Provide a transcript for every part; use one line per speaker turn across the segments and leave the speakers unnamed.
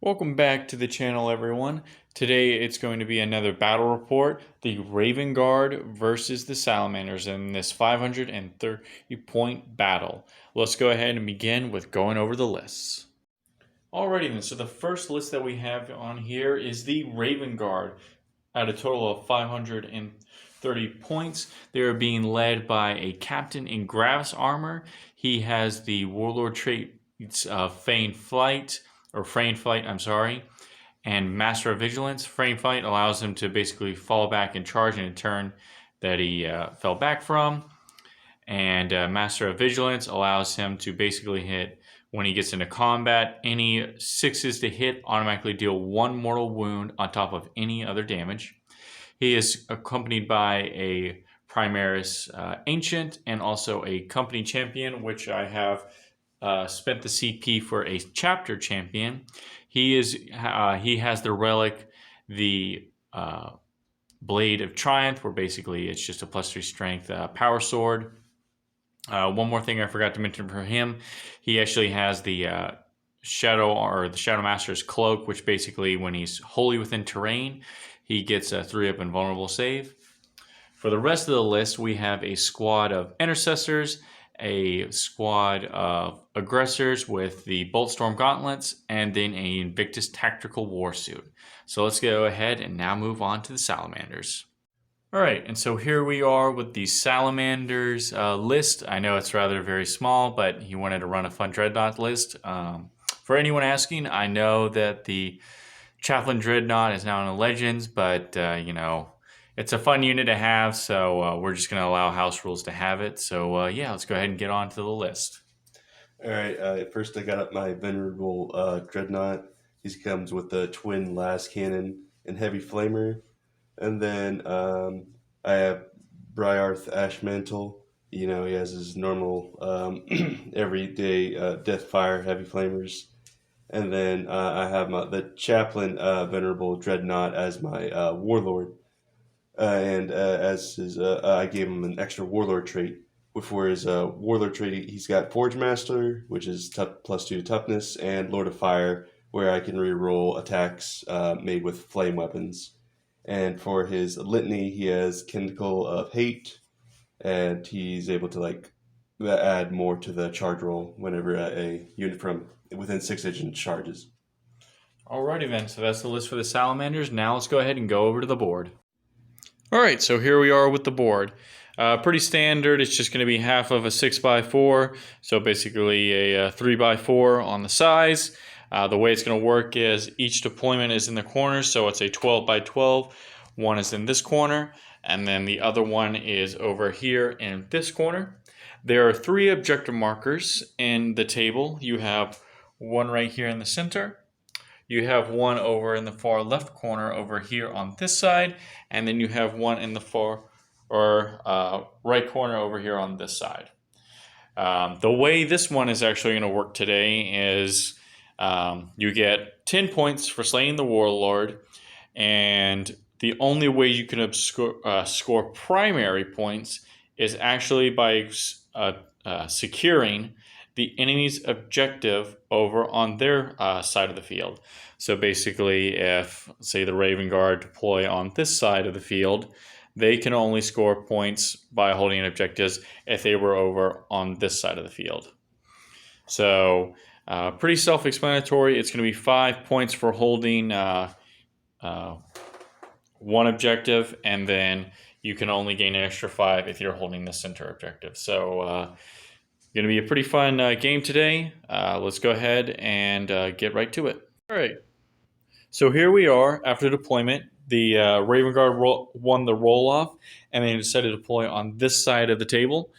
Welcome back to the channel, everyone. Today it's going to be another battle report, the Raven Guard versus the Salamanders in this 530 point battle. Let's go ahead and begin with going over the lists. Alrighty then, so the first list that we have on here is the Raven Guard at a total of 530 points. They are being led by a captain in Gravis armor. He has the Warlord trait Feigned Flight, and Master of Vigilance. Frame Fight allows him to basically fall back and charge in a turn that he fell back from. And Master of Vigilance allows him to basically hit, when he gets into combat, any 6s to hit automatically deal 1 mortal wound on top of any other damage. He is accompanied by a Primaris Ancient and also a Company Champion, which I have spent the CP for a Chapter Champion. He has the relic, the Blade of Triumph, where basically it's just a +3 strength power sword. One more thing I forgot to mention for him, he actually has the Shadow Master's Cloak, which basically when he's wholly within terrain, he gets a 3-up invulnerable save. For the rest of the list, we have a squad of Intercessors, a squad of Aggressors with the Boltstorm Gauntlets, and then an Invictus Tactical Warsuit. So let's go ahead and now move on to the Salamanders. Alright, and so here we are with the Salamanders list. I know it's rather very small, but he wanted to run a fun Dreadnought list. For anyone asking, I know that the Chaplain Dreadnought is now in the Legends, but you know, it's a fun unit to have, so we're just going to allow house rules to have it. So yeah, let's go ahead and get on to the list.
Alright, first I got up my Venerable Dreadnought. He comes with the twin Las Cannon and Heavy Flamer. And then I have Briarth Ashmantle. You know, he has his normal everyday Deathfire Heavy Flamers. And then I have the Chaplain Venerable Dreadnought as my Warlord. I gave him an extra Warlord trait. For his Warlord trait, he's got Forge Master, which is +2 to toughness, and Lord of Fire, where I can reroll attacks made with flame weapons. And for his litany, he has Kindle of Hate, and he's able to add more to the charge roll whenever a unit from within 6 inches charges.
Alrighty then, so that's the list for the Salamanders. Now let's go ahead and go over to the board. Alright, so here we are with the board. Pretty standard. It's just going to be half of a 6x4, so basically a 3x4 on the size. The way it's going to work is each deployment is in the corner, so it's a 12x12. One is in this corner, and then the other one is over here in this corner. There are 3 objective markers in the table. You have one right here in the center. You have one over in the far left corner over here on this side, and then you have one in the far right corner over here on this side. The way this one is actually going to work today is you get 10 points for slaying the Warlord, and the only way you can score primary points is actually by securing the enemy's objective over on their side of the field. So basically, if, say, the Raven Guard deploy on this side of the field, they can only score points by holding objectives if they were over on this side of the field. So pretty self-explanatory. It's going to be 5 points for holding one objective, and then you can only gain an extra 5 if you're holding the center objective. So going to be a pretty fun game today. Let's go ahead and get right to it. All right. So here we are after deployment. The Raven Guard won the roll-off, and they decided to deploy on this side of the table.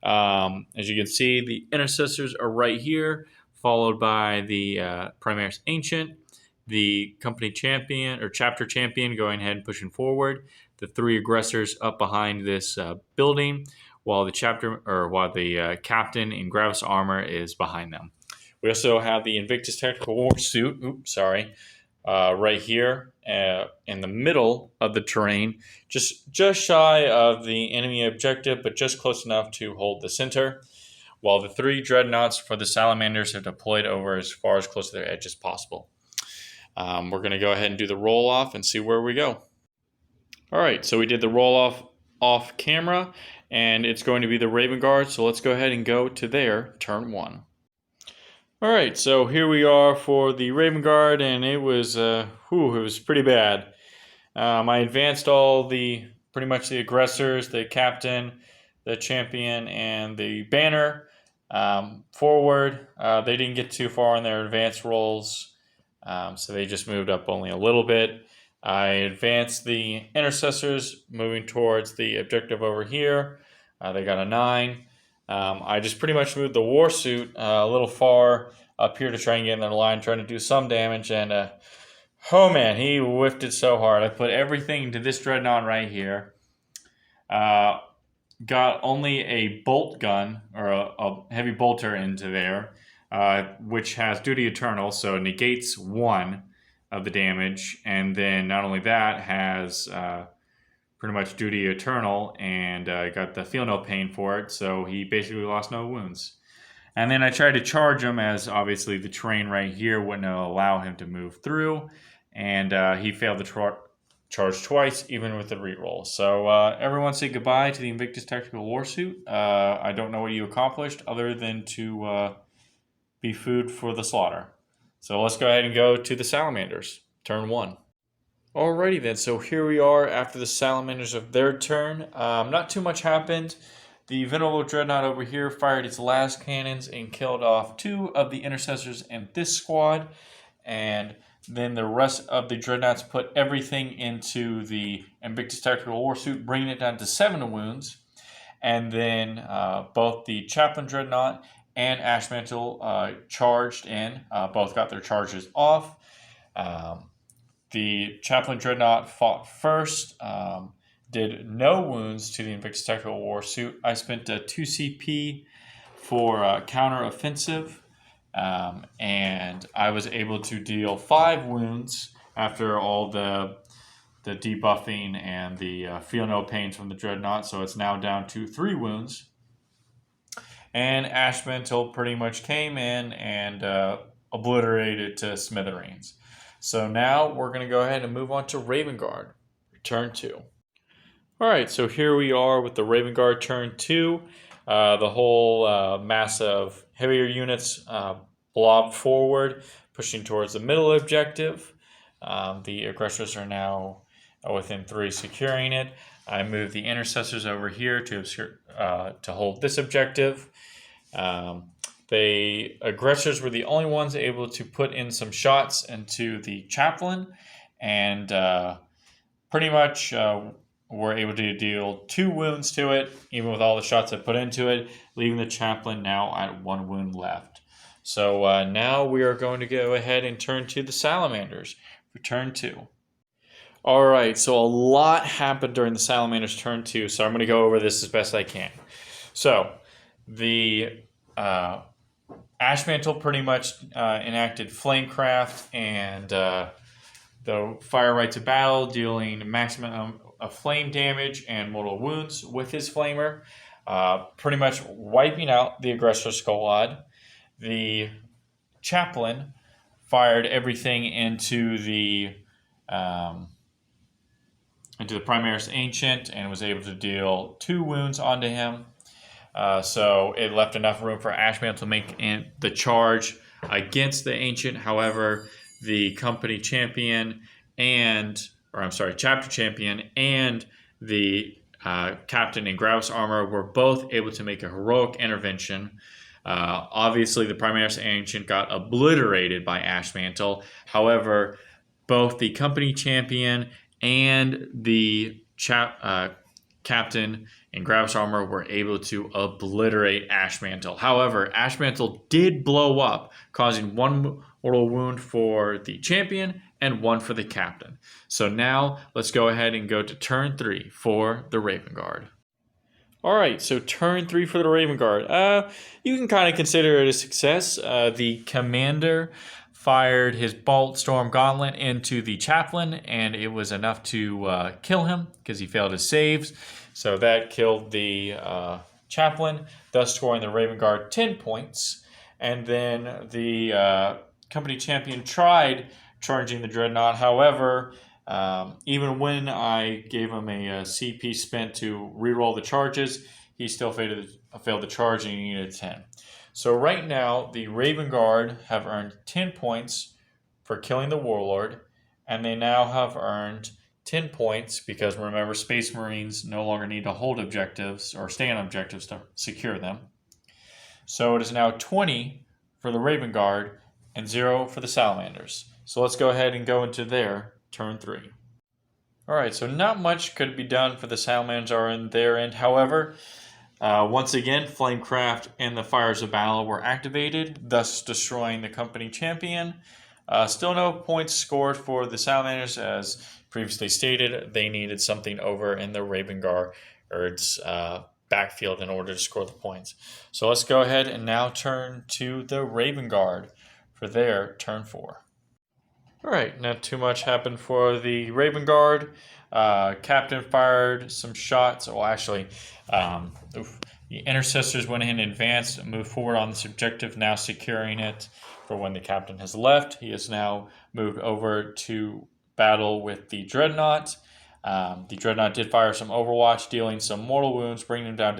As you can see, the Intercessors are right here, followed by the Primaris Ancient, the Company Champion or Chapter Champion going ahead and pushing forward, the 3 Aggressors up behind this building, while the Captain in Gravis armor is behind them. We also have the Invictus Tactical Warsuit, right here in the middle of the terrain, just shy of the enemy objective, but just close enough to hold the center, while the 3 Dreadnoughts for the Salamanders have deployed over as far as close to their edge as possible. We're going to go ahead and do the roll off and see where we go. All right, so we did the roll off camera, and it's going to be the Raven Guard. So let's go ahead and go to their turn 1. All right, so here we are for the Raven Guard, and it was pretty bad. I advanced pretty much the aggressors, the captain, the champion, and the banner forward. They didn't get too far in their advance rolls, so they just moved up only a little bit. I advanced the intercessors, moving towards the objective over here. They got a 9. I just pretty much moved the war suit a little far up here to try and get in their line, trying to do some damage, and oh man, he whiffed it so hard. I put everything into this dreadnought right here. Got only a bolt gun, or a heavy bolter into there, which has Duty Eternal, so negates 1 of the damage. And then not only that, has pretty much Duty Eternal, and got the Feel No Pain for it, so he basically lost no wounds. And then I tried to charge him, as obviously the terrain right here wouldn't allow him to move through, and he failed the charge twice, even with the reroll. So everyone say goodbye to the Invictus Tactical Warsuit. I don't know what you accomplished other than to be food for the slaughter. So let's go ahead and go to the Salamanders, turn 1. Alrighty then, so here we are after the Salamanders of their turn. Not too much happened. The Venerable Dreadnought over here fired its last cannons and killed off 2 of the intercessors in this squad. And then the rest of the Dreadnoughts put everything into the Invictus Tactical Warsuit, bringing it down to 7 wounds. And then both the Chaplain Dreadnought and Ashmantle charged in. Both got their charges off. The Chaplain Dreadnought fought first. Did no wounds to the Invictus Tactical Warsuit. I spent a 2 CP for counter-offensive, and I was able to deal 5 wounds after all the debuffing and the Feel No Pains from the Dreadnought, so it's now down to 3 wounds. And Ashmantle pretty much came in and obliterated to smithereens. So now we're going to go ahead and move on to Raven Guard, turn 2. Alright, so here we are with the Raven Guard turn 2. The whole mass of heavier units blob forward, pushing towards the middle objective. The aggressors are now within 3, securing it. I moved the intercessors over here to hold this objective. The aggressors were the only ones able to put in some shots into the Chaplain, and pretty much were able to deal 2 wounds to it, even with all the shots I put into it, leaving the Chaplain now at 1 wound left. So now we are going to go ahead and turn to the Salamanders for turn 2. Alright, so a lot happened during the Salamanders turn 2, so I'm going to go over this as best I can. So, the Ashmantle pretty much enacted Flamecraft and the Fire Rites of Battle, dealing maximum of flame damage and mortal wounds with his Flamer, pretty much wiping out the aggressor squad. The Chaplain fired everything into the Primaris Ancient and was able to deal 2 wounds onto him. So it left enough room for Ashmantle to make the charge against the Ancient. However, the company champion chapter champion and the captain in Gravis armor were both able to make a heroic intervention. Obviously, the Primaris Ancient got obliterated by Ashmantle. However, both the company champion and the captain in Gravis armor were able to obliterate Ashmantle. However, Ashmantle did blow up, causing 1 mortal wound for the champion and 1 for the captain. So now let's go ahead and go to turn 3 for the Raven Guard. Alright, so turn 3 for the Raven Guard. You can kind of consider it a success. The commander fired his Bolt Storm Gauntlet into the Chaplain, and it was enough to kill him because he failed his saves. So that killed the Chaplain, thus scoring the Raven Guard 10 points. And then the company champion tried charging the Dreadnought. However, even when I gave him a CP spent to reroll the charges, he still failed the charge and he needed 10. So right now, the Raven Guard have earned 10 points for killing the Warlord, and they now have earned 10 points because, remember, Space Marines no longer need to hold objectives or stay on objectives to secure them. So it is now 20 for the Raven Guard and 0 for the Salamanders. So let's go ahead and go into their turn 3. Alright, so not much could be done for the Salamanders are in their end. However, once again, Flamecraft and the Fires of Battle were activated, thus destroying the company champion. Still no points scored for the Salamanders, as previously stated. They needed something over in the Raven Guard's backfield in order to score the points. So let's go ahead and now turn to the Raven Guard for their turn 4. Alright, not too much happened for the Raven Guard. Captain fired some shots. Well, actually, the Intercessors went ahead and advanced and moved forward on this objective, now securing it for when the Captain has left. He has now moved over to battle with the Dreadnought. The Dreadnought did fire some Overwatch, dealing some mortal wounds, bringing them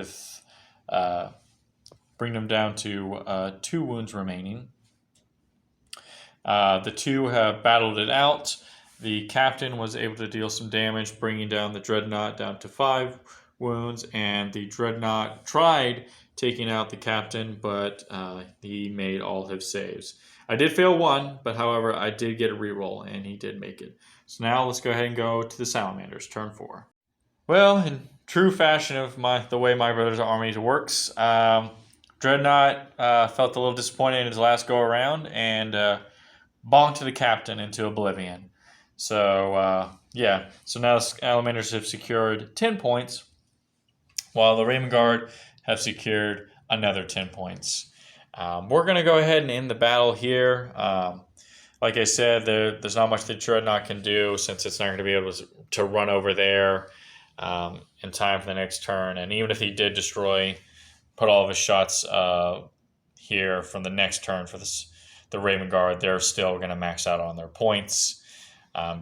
down to 2 wounds remaining. The 2 have battled it out. The Captain was able to deal some damage, bringing down the Dreadnought down to 5 wounds, and the Dreadnought tried taking out the Captain, but he made all his saves. I did fail 1, but however, I did get a reroll, and he did make it. So now let's go ahead and go to the Salamanders, turn 4. Well, in true fashion of the way my brother's army works, Dreadnought felt a little disappointed in his last go around and bonked the Captain into oblivion. So, so now the Salamanders have secured 10 points, while the Raven Guard have secured another 10 points. We're going to go ahead and end the battle here. Like I said, there's not much the Dreadnought can do since it's not going to be able to run over there in time for the next turn. And even if he did put all of his shots here from the next turn for the Raven Guard, they're still going to max out on their points,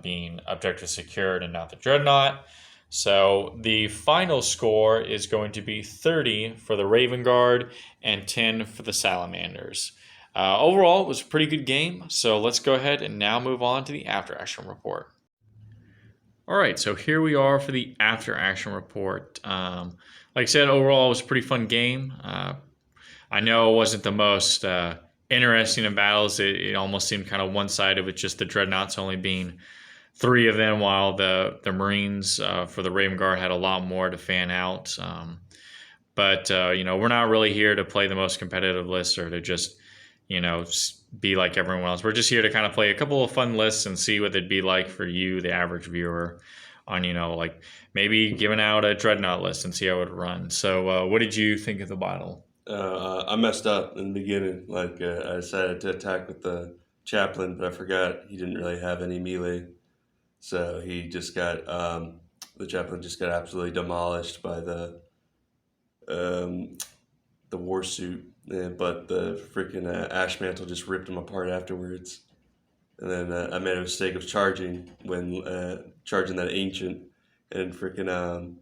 being objective secured and not the Dreadnought. So the final score is going to be 30 for the Raven Guard and 10 for the Salamanders. Overall, it was a pretty good game, so let's go ahead and now move on to the after action report. Alright, so here we are for the after action report. Like I said, overall it was a pretty fun game. I know it wasn't the most interesting in battles. It almost seemed kind of one-sided with just the Dreadnoughts only being 3 of them, while the Marines for the Raven Guard had a lot more to fan out. But we're not really here to play the most competitive lists or to just be like everyone else. We're just here to kind of play a couple of fun lists and see what it'd be like for you, the average viewer, on like maybe giving out a Dreadnought list and see how it would run. So what did you think of the battle?
I messed up in the beginning. I decided to attack with the Chaplain, but I forgot he didn't really have any melee. So he just got the Chaplain just got absolutely demolished by the war suit. But the freaking Ash Mantle just ripped him apart afterwards. And then I made a mistake of charging charging that Ancient, and freaking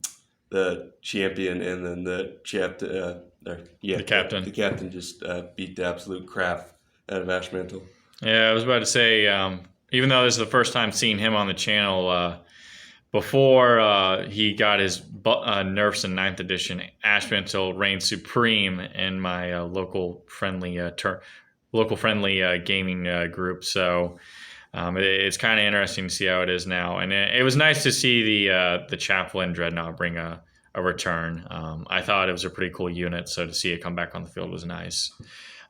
the Champion, and then the Captain. The Captain just beat the absolute crap out of Ash Mantle.
Yeah, I was about to say, even though this is the first time seeing him on the channel, before he got his nerfs in 9th edition, Ash Mantle reigned supreme in my local friendly gaming group. So it's kind of interesting to see how it is now. And it was nice to see the Chaplain Dreadnought bring a return. I thought it was a pretty cool unit, so to see it come back on the field was nice.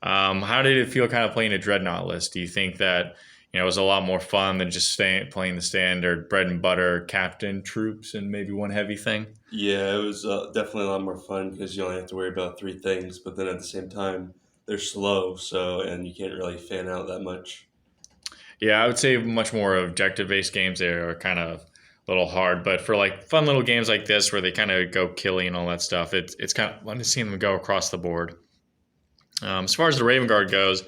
How did it feel kind of playing a Dreadnought list? Do you think that it was a lot more fun than just playing the standard bread and butter Captain troops and maybe one heavy thing?
Yeah, it was definitely a lot more fun because you only have to worry about 3 things, but then at the same time, they're slow, and you can't really fan out that much.
Yeah, I would say much more objective-based games, they are kind of a little hard, but for fun little games like this where they kind of go killy and all that stuff, it's kind of fun to see them go across the board. As far as the Raven Guard goes,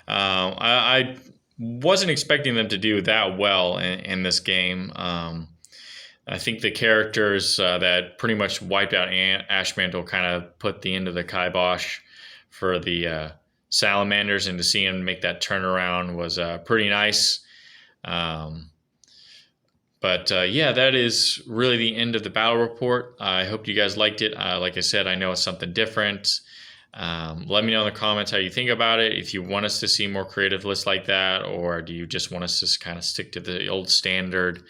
I wasn't expecting them to do that well in this game. I think the characters that pretty much wiped out Ashmantle kind of put the end of the kibosh for the Salamanders, and to see him make that turnaround was pretty nice. But yeah, that is really the end of the battle report. I hope you guys liked it. Like I said, I know it's something different. Let me know in the comments how you think about it. If you want us to see more creative lists like that, or do you just want us to kind of stick to the old standard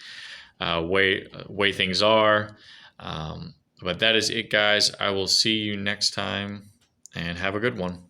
way things are? But that is it, guys. I will see you next time, and have a good one.